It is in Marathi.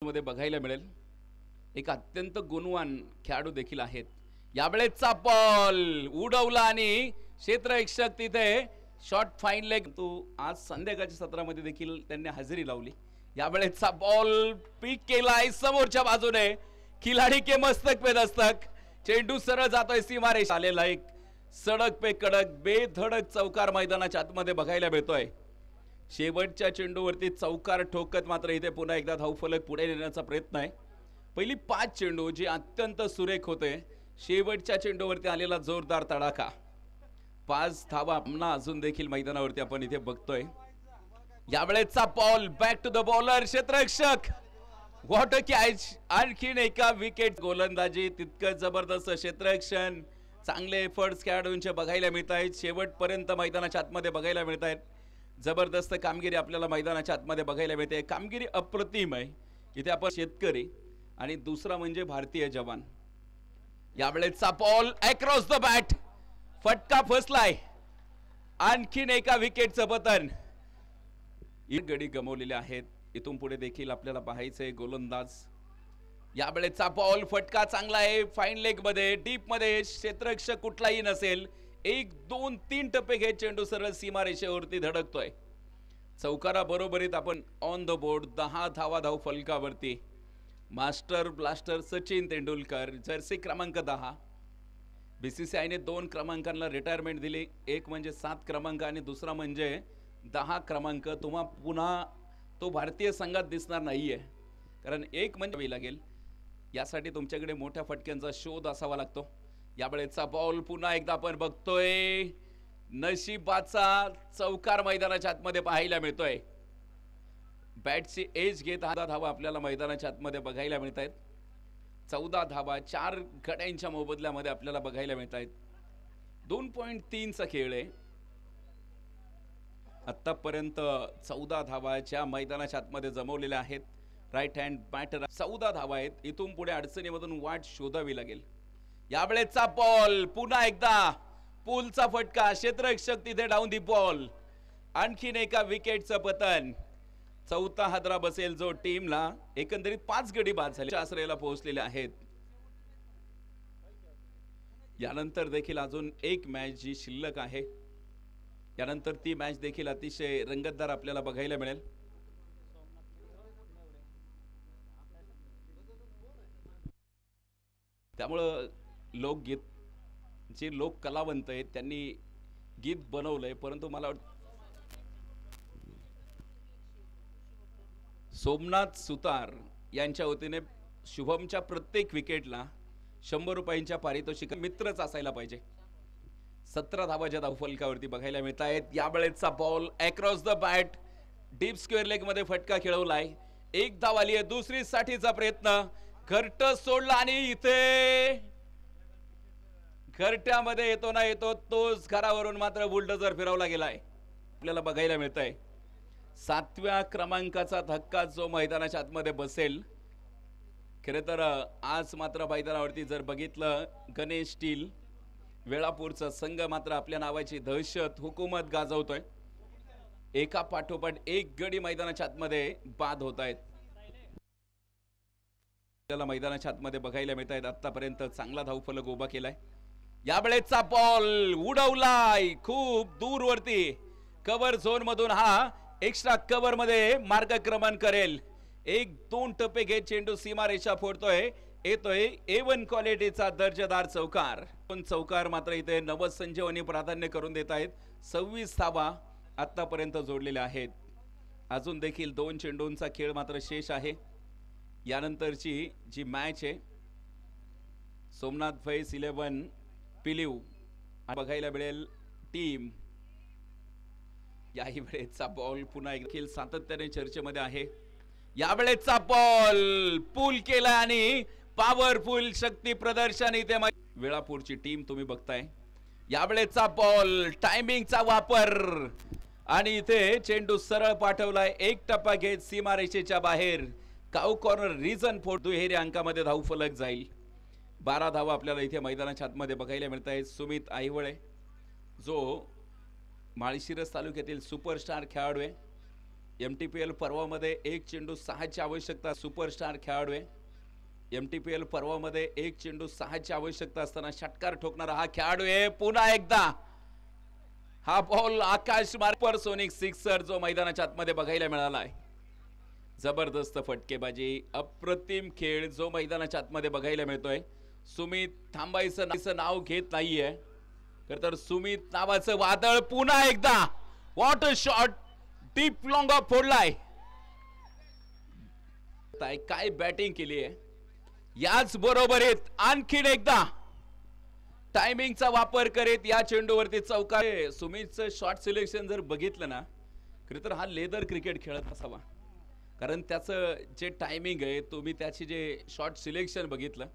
मध्ये बघायला मिळेल एक अत्यंत गुणवान खेळाडू देखील आहेत। यावेळेचा बॉल उडवला आणि क्षेत्ररक्षक तिथे शॉट फाईन लेग तो आज संध्याकाळच्या सत्रामध्ये देखील त्यांनी हजेरी लावली। यावेळेचा बॉल पिक केलाय समोरच्या बाजूने खिलाडी के मस्तक पे दस्तक चेंडू सरळ जातोय सीमारेष आलेला एक सडक पे कडक बेधडक चौकार मैदानाच्या आतमध्ये बघायला मिळतोय। शेवटच्या चेंडूवरती चौकार ठोकत मात्र इथे पुन्हा एकदा धावफलक पुढे नेण्याचा प्रयत्न आहे। पहिली 5 चेंडू जे अत्यंत सुरेख होते शेवटच्या चेंडूवरती आलेला जोरदार तडाखा 5 धावा पुन्हा अजून देखील मैदानावरती आपण इथे बघतोय। यावेळेचा ball back to the bowler क्षेत्ररक्षक व्हॉट अ कॅच आणखीन एका विकेट गोलंदाजी तितकं जबरदस्त क्षेत्ररक्षण चांगले एफर्ट्स खेळाडूंचे बघायला मिळत आहेत। शेवटपर्यंत मैदानाच्या आतमध्ये बघायला मिळत आहेत। जबरदस्त कामगिरी आपल्याला मैदानाच्या आतमध्ये बघायला मिळते। कामगिरी अप्रतिम आहे। इथे आपण शेतकरी आणि दुसरा म्हणजे भारतीय जवान। यावेळेचा बॉल अक्रॉस द बॅट फटका फसलाय आणखीन एका विकेटचं पतन गडी गमावलेले आहेत। इथून पुढे देखील आपल्याला पाहायचंय गोलंदाज। यावेळेचा बॉल फटका चांगला आहे फाईन लेग मध्ये डीप मध्ये क्षेत्ररक्षक कुठलाही नसेल 1 2 3 टप्पे घेत चेंडू सरळ सीमारेषेवरती धडकतोय। चौकारा बरोबरीत आपण ऑन द बोर्ड 10 धावा धाव फलकावरती master blaster Sachin Tendulkar jersey क्रमांक 10 बीसीसीआयने 2 क्रमांकांना रिटायरमेंट दिली एक म्हणजे 7 क्रमांक आणि दुसरा म्हणजे 10 क्रमांक तुम्हा पुन्हा तो भारतीय संघात दिसणार नाहीये कारण एक म्हणजे लागेल यासाठी तुमच्याकडे मोठ्या फटक्यांचा शोध असावा लागतो। यावेळेचा बॉल पुन्हा एकदा आपण बघतोय नशिबाचा चौकार मैदानाच्या आतमध्ये पाहायला मिळतोय। बॅटची एज घेत 10 धावा आपल्याला मैदानाच्या आतमध्ये बघायला मिळत आहेत। 14 धावा 4 गड्यांच्या मोबदल्यामध्ये आपल्याला बघायला मिळत आहेत। 2.3 चा खेळ आहे। आतापर्यंत 14 धावाच्या मैदानाच्या आतमध्ये जमवलेल्या आहेत। राईट हँड बॅटर 14 धावा आहेत। इथून पुढे अडचणीमधून वाट शोधावी लागेल। यावेळेचा बॉल पुन्हा एकदा पूलचा फटका क्षेत्ररक्षक तिथे डाऊन दी बॉल आणखीन एका विकेटचं पतन। चौथा हादरा बसेल जो टीमला एकंदरीत 5 गडी बाद झाले आश्रयाला पोहोचलेले आहेत। यानंतर देखील अजून एक मॅच जी शिल्लक आहे यानंतर ती मॅच देखील अतिशय रंगतदार आपल्याला बघायला मिळेल। त्यामुळे लोकगीत जे लोक कलावंत आहेत त्यांनी गीत बनवलंय परंतु मला सोमनाथ सुतार यांच्या वतीने शुभमच्या प्रत्येक विकेटला 100 रुपयांच्या पारितोषिक मित्रच असायला पाहिजे। 17 धावाच्या धावफलकावरती बघायला मिळत आहेत। यावेळेचा ball across the bat deep square leg मध्ये फटका खेळवलाय 1 धाव आली आहे। दुसरी साठीचा प्रयत्न घरट सोडला आणि इथे घरट्यामध्ये येतो ना येतो तोच घरावरून मात्र बुलडोजर फिरवला गेलाय आपल्याला बघायला मिळत आहे। 7व्या क्रमांकाचा धक्का जो मैदानाच्या आतमध्ये बसेल खरे तर आज मात्र मैदानावरती जर बघितलं गणेश स्टील वेळापूरचा संघ मात्र आपल्या नावाची दहशत हुकूमत गाजवतोय। एका पाठोपाठ एक गडी मैदानाच्या आतमध्ये बाद होत आहेत। त्याला मैदानाच्या आतमध्ये बघायला मिळत आहेत। आतापर्यंत चांगला धावफलक उभा केलाय। यावेळेचा बॉल उडवलाय खूप दूरवरती कव्हर झोन मधून हा एक्स्ट्रा कव्हर मध्ये मार्गक्रमण करेल। 1 2 टप्पे घेत चेंडू सीमारेषा फोडतोय येतोय A1 क्वालिटीचा दर्जेदार चौकार। पण चौकार मात्र इथे नवसंजीवनी प्राधान्य करून देत आहेत। 26 धावा आतापर्यंत जोडलेल्या आहेत। अजून देखील 2 चेंडूंचा खेळ मात्र शेष आहे। यानंतरची जी मॅच आहे सोमनाथ फैस 11 पिलीव बघायला मिळेल टीम। याही वेळेचा बॉल पुन्हा देखील सातत्याने चर्चेमध्ये आहे। यावेळेचा बॉल पूल केला आणि पॉवरफुल शक्ती प्रदर्शन इथे वेळापूरची टीम तुम्ही बघताय। यावेळेचा बॉल टायमिंगचा वापर आणि इथे चेंडू सरळ पाठवलाय 1 टप्पा घेत सीमारेषेच्या बाहेर काऊ कॉर्नर रिजन फोर दुहेरी अंकामध्ये धावफलक जाईल। 12 धावा आपल्याला इथे मैदानाच्या आतमध्ये बघायला मिळत आहेत। सुमित आईवळे जो माळशिरस तालुक्यातील सुपरस्टार खेळाडू आहे MTPL पर्वामध्ये एक चेंडू 6ची आवश्यकता सुपरस्टार खेळाडू आहे. MTPL पर्वामध्ये एक चेंडू 6ची आवश्यकता असताना षटकार ठोकणारा हा खेळाडू आहे. पुन्हा एकदा हा बॉल आकाश मार्पर सोनिक सिक्सर जो मैदानाच्या आतमध्ये बघायला मिळाला आहे. जबरदस्त फटकेबाजी, अप्रतिम खेळ जो मैदानाच्या आतमध्ये बघायला मिळतोय. सुमित थांबायचं नाव घेत नाहीये, तर सुमित नावाचं वादळ पुन्हा एकदा what a shot, deep long off फोडलाय. काय बॅटिंग केली आहे. याच बरोबरीत आणखीन एकदा टायमिंगचा वापर करीत या चेंडूवरती चौकार. सुमितचं शॉट सिलेक्शन जर बघितलं ना खरं तर हा लेदर क्रिकेट खेळत असावा, कारण त्याचं जे टायमिंग आहे, तुम्ही त्याची जे शॉट सिलेक्शन बघितलं